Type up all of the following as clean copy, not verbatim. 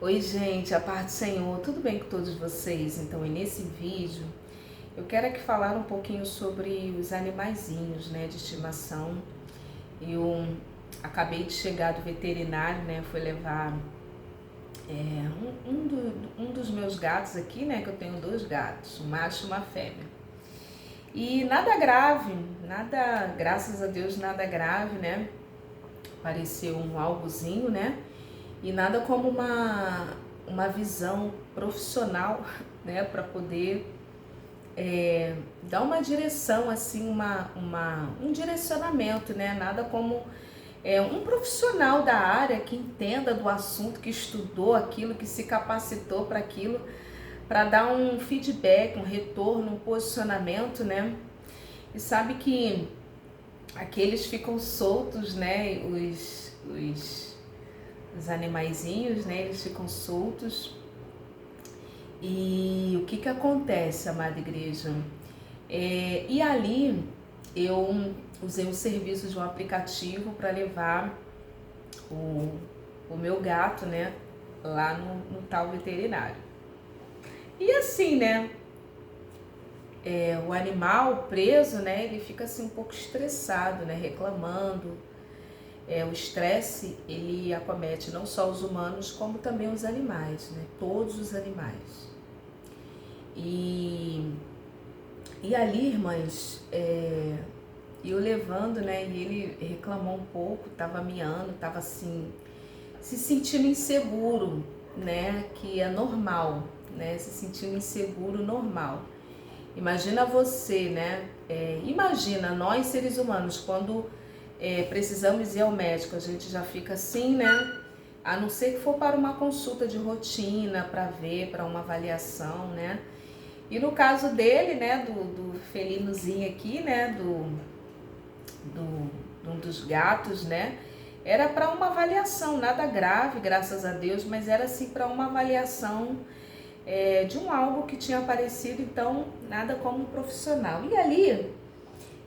Oi gente, a paz do Senhor, tudo bem com todos vocês? Então, nesse vídeo eu quero aqui falar um pouquinho sobre os animaizinhos, né, de estimação. Eu acabei de chegar do veterinário, né, fui levar um dos meus gatos aqui, né, que eu tenho dois gatos, um macho e uma fêmea. E nada grave, nada, graças a Deus, nada grave, né, pareceu um algozinho, né, e nada como uma visão profissional, né, para poder dar uma direção, assim, um direcionamento, né, nada como um profissional da área que entenda do assunto, que estudou aquilo, que se capacitou para aquilo, para dar um feedback, um retorno, um posicionamento, né, e sabe que aqueles ficam soltos, né, os animaizinhos, né, eles ficam soltos. E o que que acontece, amada igreja? E ali eu usei o serviço de um aplicativo para levar o meu gato, né, lá no tal veterinário. E assim, né, o animal preso, né, ele fica assim um pouco estressado, né, reclamando. O estresse, ele acomete não só os humanos, como também os animais, né, todos os animais. E ali, irmãs, eu levando, né, e ele reclamou um pouco, tava miando, tava assim, se sentindo inseguro, né, que é normal, né, se sentindo inseguro, normal. Imagina você, né, imagina nós seres humanos, quando precisamos ir ao médico, a gente já fica assim, né, a não ser que for para uma consulta de rotina, para ver, para uma avaliação, né. E no caso dele, né, do felinozinho aqui, né, de um dos gatos, né, era para uma avaliação, nada grave, graças a Deus, mas era assim para uma avaliação de um algo que tinha aparecido, então nada como profissional. E ali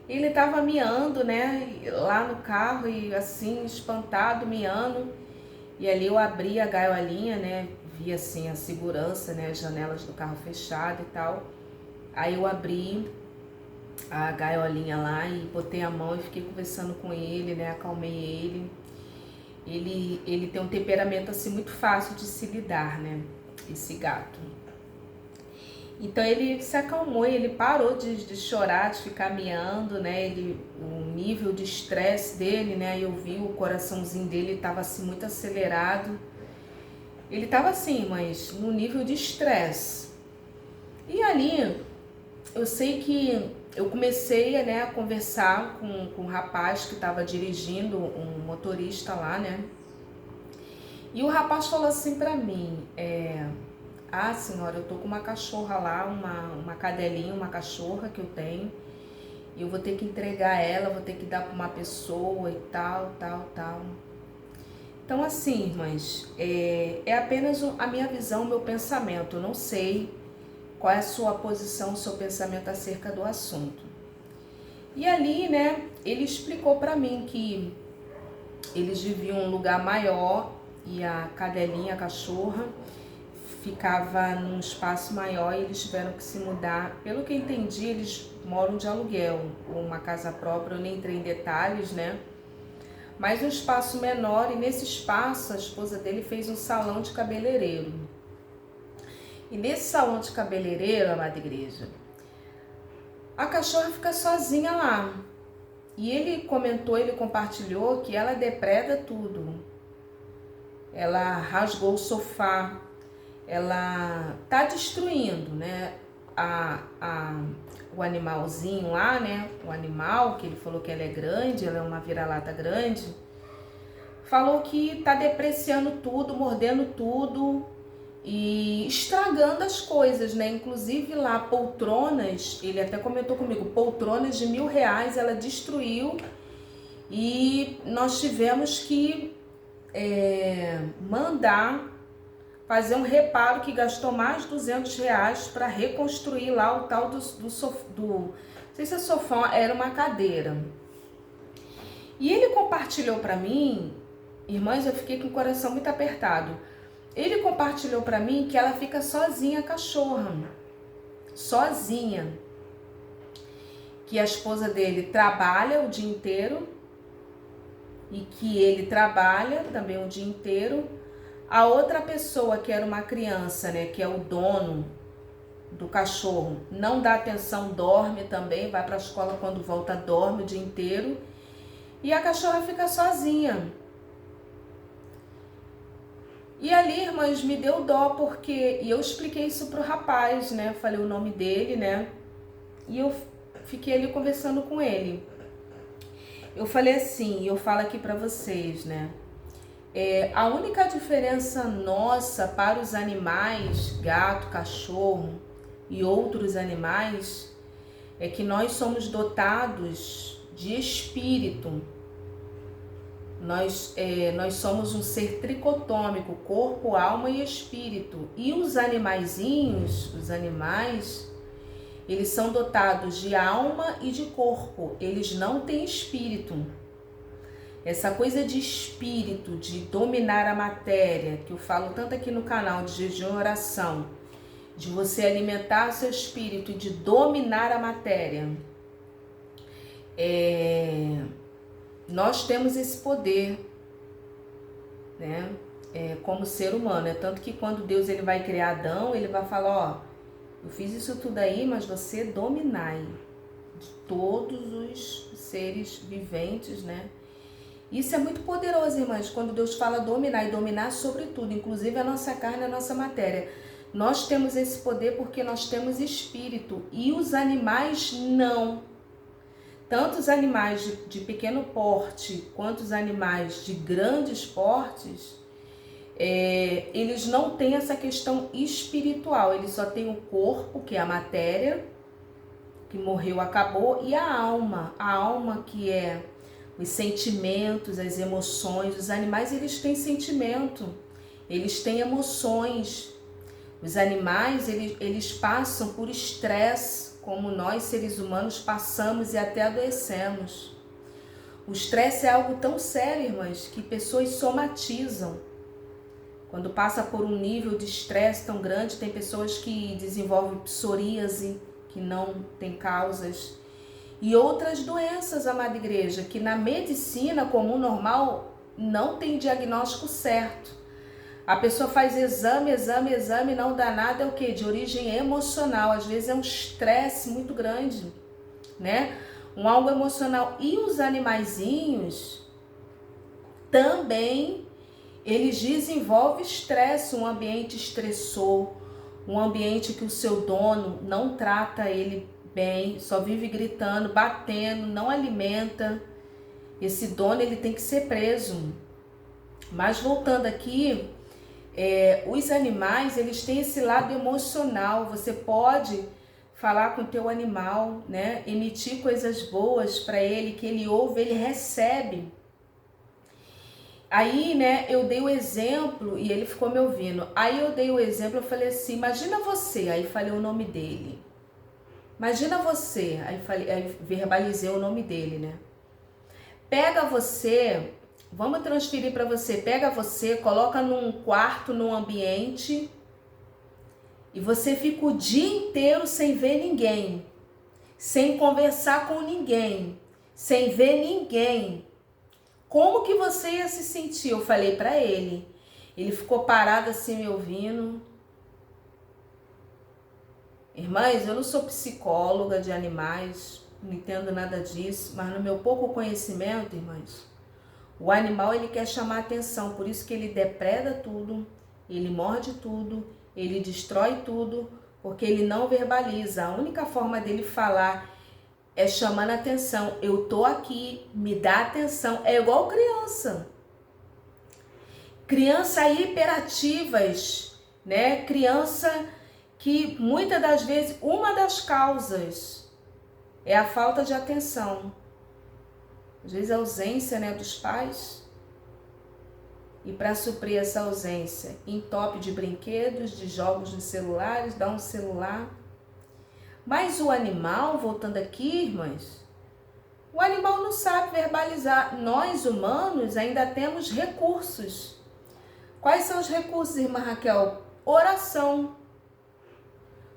ele estava miando, né, lá no carro e assim, espantado, miando. E ali eu abri a gaiolinha, né, vi assim a segurança, né, as janelas do carro fechadas e tal. Aí eu abri a gaiolinha lá e botei a mão e fiquei conversando com ele, né, acalmei ele. Ele tem um temperamento assim muito fácil de se lidar, né, esse gato. Então ele se acalmou, ele parou de chorar, de ficar miando, né, o nível de estresse dele, né, eu vi o coraçãozinho dele estava assim muito acelerado. Ele estava assim, mas no nível de estresse. E ali eu sei que eu comecei, né, a conversar com um rapaz que estava dirigindo, um motorista lá, né? E o rapaz falou assim pra mim, senhora, eu tô com uma cachorra lá, uma cadelinha, uma cachorra que eu tenho, e eu vou ter que entregar ela, vou ter que dar pra uma pessoa e tal. Então assim, irmãs, é apenas a minha visão, o meu pensamento, eu não sei qual é a sua posição, o seu pensamento acerca do assunto. E ali, né, ele explicou para mim que eles viviam em um lugar maior e a cadelinha, a cachorra, ficava num espaço maior e eles tiveram que se mudar. Pelo que eu entendi, eles moram de aluguel, ou uma casa própria, eu nem entrei em detalhes, né? Mas um espaço menor, e nesse espaço a esposa dele fez um salão de cabeleireiro. E nesse salão de cabeleireiro, amada igreja, a cachorra fica sozinha lá. E ele comentou, ele compartilhou que ela depreda tudo. Ela rasgou o sofá, ela tá destruindo, né, o animalzinho lá, né, o animal, que ele falou que ela é grande, ela é uma vira-lata grande, falou que tá depreciando tudo, mordendo tudo, e estragando as coisas, né? Inclusive lá poltronas, ele até comentou comigo, poltronas de R$ 1.000 ela destruiu e nós tivemos que mandar fazer um reparo que gastou mais de R$ 200 para reconstruir lá o tal do sofá, não sei se é sofá, era uma cadeira. E ele compartilhou para mim, irmãs, eu fiquei com o coração muito apertado. ele compartilhou para mim que ela fica sozinha, a cachorra, sozinha, que a esposa dele trabalha o dia inteiro e que ele trabalha também o dia inteiro. A outra pessoa, que era uma criança, né, que é o dono do cachorro, não dá atenção, dorme também, vai para a escola, quando volta dorme o dia inteiro, e a cachorra fica sozinha. E ali, irmãs, me deu dó, porque e eu expliquei isso pro rapaz, né, falei o nome dele, né, e eu fiquei ali conversando com ele. Eu falei assim, eu falo aqui para vocês, né, a única diferença nossa para os animais, gato, cachorro e outros animais, é que nós somos dotados de espírito. Nós somos um ser tricotômico, corpo, alma e espírito. E os animaizinhos, eles são dotados de alma e de corpo. Eles não têm espírito. Essa coisa de espírito, de dominar a matéria, que eu falo tanto aqui no canal de jejum e oração, de você alimentar o seu espírito e de dominar a matéria, nós temos esse poder, né? Como ser humano. Tanto que quando Deus ele vai criar Adão, ele vai falar, eu fiz isso tudo aí, mas você dominai de todos os seres viventes, né? Isso é muito poderoso, irmãs, quando Deus fala dominar, e dominar sobre tudo, inclusive a nossa carne, a nossa matéria. Nós temos esse poder porque nós temos espírito, e os animais não. Tanto os animais de pequeno porte, quanto os animais de grandes portes, eles não têm essa questão espiritual, eles só têm o corpo, que é a matéria, que morreu, acabou, e a alma que é os sentimentos, as emoções. Os animais, eles têm sentimento, eles têm emoções. Os animais, eles passam por estresse, como nós, seres humanos, passamos e até adoecemos. O estresse é algo tão sério, irmãs, que pessoas somatizam. Quando passa por um nível de estresse tão grande, tem pessoas que desenvolvem psoríase, que não tem causas, e outras doenças, amada igreja, que na medicina comum normal não tem diagnóstico certo. A pessoa faz exame, não dá nada, é o quê? De origem emocional. Às vezes é um estresse muito grande, né? Algo emocional. E os animaizinhos também, eles desenvolvem estresse, um ambiente estressor, um ambiente que o seu dono não trata ele bem, só vive gritando, batendo, não alimenta. Esse dono, ele tem que ser preso. Mas voltando aqui, os animais, eles têm esse lado emocional. Você pode falar com o teu animal, né? Emitir coisas boas para ele, que ele ouve, ele recebe. Aí, né, eu dei o exemplo e ele ficou me ouvindo. Aí eu dei o exemplo, eu falei assim, imagina você, aí falei o nome dele. Imagina você, aí verbalizei o nome dele, né? Pega você, vamos transferir para você, pega você, coloca num quarto, num ambiente, e você fica o dia inteiro sem ver ninguém, sem conversar com ninguém, sem ver ninguém. Como que você ia se sentir? Eu falei para ele. Ele ficou parado assim me ouvindo. Irmãs, eu não sou psicóloga de animais, não entendo nada disso, mas no meu pouco conhecimento, irmãs, o animal, ele quer chamar atenção, por isso que ele depreda tudo, ele morde tudo, ele destrói tudo, porque ele não verbaliza. A única forma dele falar é chamando atenção. Eu tô aqui, me dá atenção. É igual criança. Criança hiperativas, né? Criança que muitas das vezes, uma das causas é a falta de atenção. Às vezes a ausência, né, dos pais. E para suprir essa ausência, entope de brinquedos, de jogos de celulares, dá um celular. Mas o animal, voltando aqui, irmãs, o animal não sabe verbalizar. Nós, humanos, ainda temos recursos. Quais são os recursos, irmã Raquel? Oração.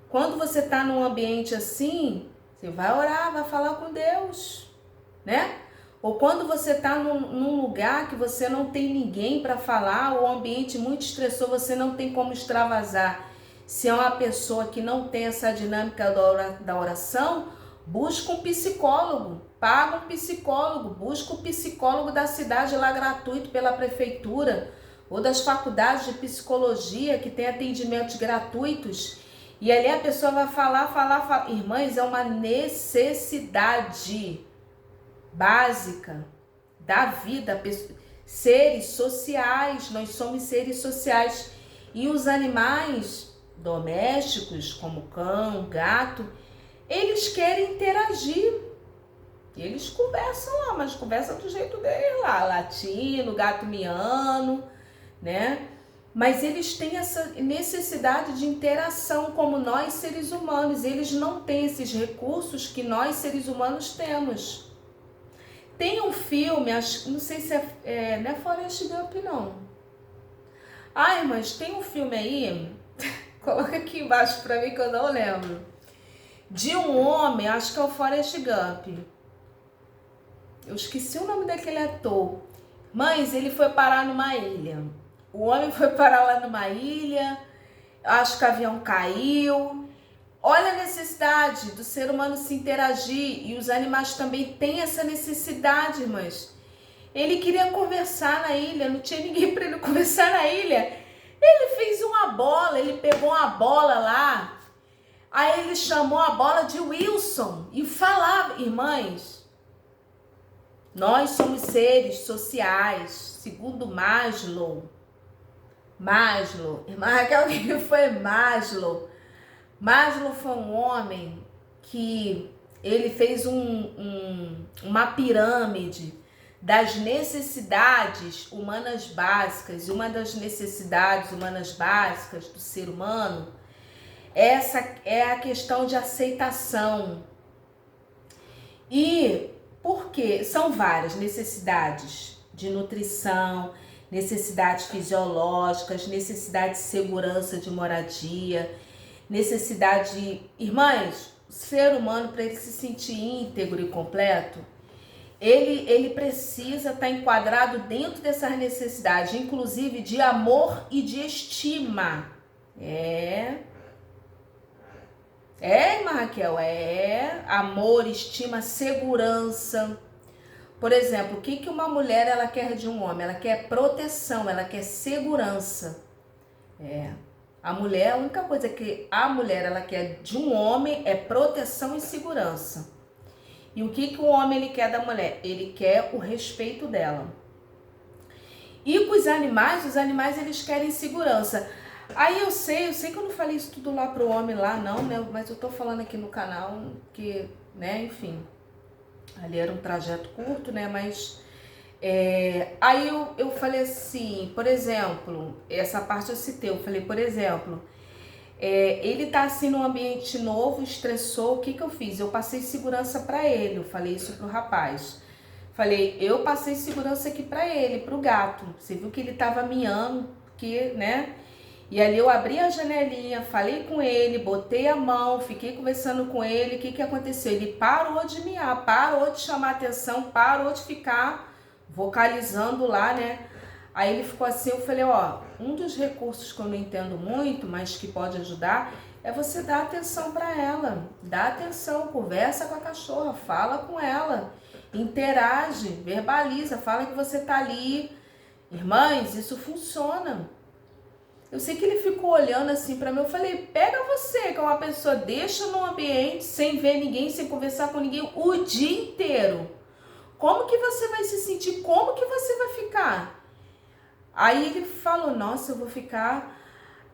Quando você está num ambiente assim, você vai orar, vai falar com Deus, né? Ou quando você está num lugar que você não tem ninguém para falar, ou o ambiente muito estressou, você não tem como extravasar. Se é uma pessoa que não tem essa dinâmica da oração, busca um psicólogo, paga um psicólogo, busca um psicólogo da cidade lá gratuito pela prefeitura, ou das faculdades de psicologia que tem atendimentos gratuitos. E ali a pessoa vai falar. Irmãs, é uma necessidade básica da vida. Seres sociais, nós somos seres sociais. E os animais domésticos, como cão, gato, eles querem interagir. Eles conversam lá, mas conversam do jeito deles lá, latindo, gato miando, né? Mas eles têm essa necessidade de interação como nós, seres humanos. Eles não têm esses recursos que nós, seres humanos, temos. Tem um filme, acho, não sei se não é Forrest Gump, não. Ai, mas tem um filme aí, coloca aqui embaixo pra mim que eu não lembro. De um homem, acho que é o Forrest Gump. Eu esqueci o nome daquele ator. Mas ele foi parar numa ilha. O homem foi parar lá numa ilha, acho que o avião caiu. Olha a necessidade do ser humano se interagir, e os animais também têm essa necessidade, irmãs. Ele queria conversar na ilha, não tinha ninguém para ele conversar na ilha. Ele fez uma bola, ele pegou uma bola lá, aí ele chamou a bola de Wilson e falava, irmãs, nós somos seres sociais, segundo Maslow, irmã Raquel, que foi Maslow? Maslow foi um homem que ele fez uma pirâmide das necessidades humanas básicas. E uma das necessidades humanas básicas do ser humano, essa é a questão de aceitação. E por quê? São várias necessidades de nutrição, necessidades fisiológicas, necessidade de segurança de moradia, necessidade de... Irmãs, o ser humano, para ele se sentir íntegro e completo, ele precisa estar enquadrado dentro dessas necessidades, inclusive de amor e de estima. Irmã Raquel, amor, estima, segurança. Por exemplo, o que uma mulher ela quer de um homem? Ela quer proteção, ela quer segurança. A mulher, a única coisa que a mulher ela quer de um homem é proteção e segurança. E o que o homem ele quer da mulher? Ele quer o respeito dela. E com os animais eles querem segurança. Aí eu sei que eu não falei isso tudo lá pro homem lá, não, né? Mas eu tô falando aqui no canal que, né, enfim, ali era um trajeto curto, né? Mas aí eu falei assim, por exemplo, essa parte eu citei, eu falei, por exemplo, ele tá assim num ambiente novo, estressou, o que eu fiz? Eu passei segurança para ele, eu falei isso pro rapaz. Falei, eu passei segurança aqui para ele, pro gato. Você viu que ele tava miando, que, né? E ali eu abri a janelinha, falei com ele, botei a mão, fiquei conversando com ele. O que aconteceu? Ele parou de miar, parou de chamar atenção, parou de ficar vocalizando lá, né? Aí ele ficou assim, eu falei, um dos recursos que eu não entendo muito, mas que pode ajudar, é você dar atenção para ela. Dá atenção, conversa com a cachorra, fala com ela, interage, verbaliza, fala que você tá ali. Irmãs, isso funciona. Eu sei que ele ficou olhando assim pra mim, eu falei, pega você, que é uma pessoa, deixa no ambiente, sem ver ninguém, sem conversar com ninguém, o dia inteiro. Como que você vai se sentir? Como que você vai ficar? Aí ele falou, nossa, eu vou ficar...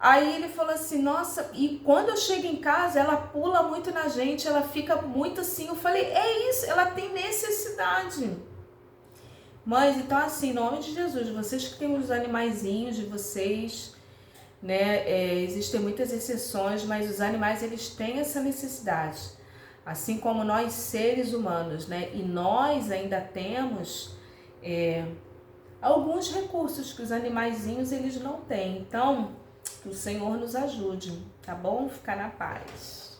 Aí ele falou assim, nossa, e quando eu chego em casa, ela pula muito na gente, ela fica muito assim. Eu falei, é isso, ela tem necessidade. Mas, então assim, em nome de Jesus, vocês que têm os animaizinhos de vocês... né? Existem muitas exceções, mas os animais eles têm essa necessidade, assim como nós seres humanos, né? E nós ainda temos alguns recursos que os animaizinhos eles não têm. Então, que o Senhor nos ajude, tá bom? Ficar na paz.